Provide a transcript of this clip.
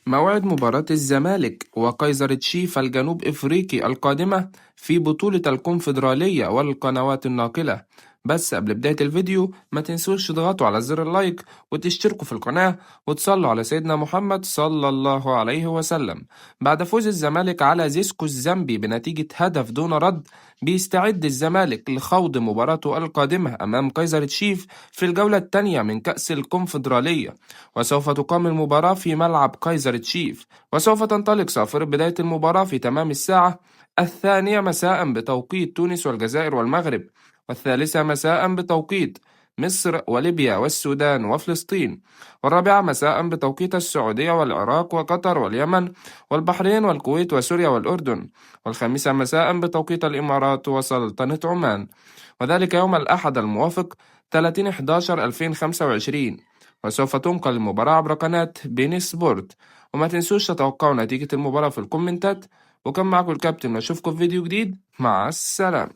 موعد مباراة الزمالك وكايزر تشيف الجنوب إفريقي القادمة في بطولة الكونفدرالية والقنوات الناقلة. بس قبل بداية الفيديو ما تنسوش تضغطوا على زر اللايك وتشتركوا في القناة وتصلوا على سيدنا محمد صلى الله عليه وسلم. بعد فوز الزمالك على زيسكو الزامبي بنتيجة هدف دون رد، بيستعد الزمالك لخوض مباراته القادمة أمام كايزر تشيف في الجولة الثانية من كأس الكونفدرالية، وسوف تقام المباراة في ملعب كايزر تشيف، وسوف تنطلق صافرة بداية المباراة في تمام الساعة 2 مساء بتوقيت تونس والجزائر والمغرب، والثالثة مساء بتوقيت مصر وليبيا والسودان وفلسطين، والرابعة مساء بتوقيت السعودية والعراق وقطر واليمن والبحرين والكويت وسوريا والأردن، والخامسة مساء بتوقيت الإمارات وسلطنة عمان، وذلك يوم الأحد الموافق 30/11/2025. وسوف تنقل المباراة عبر قناة بين سبورت. وما تنسوش تتوقعوا نتيجة المباراة في الكومنتات. وكان معكم الكابتن، نشوفكم في فيديو جديد، مع السلامة.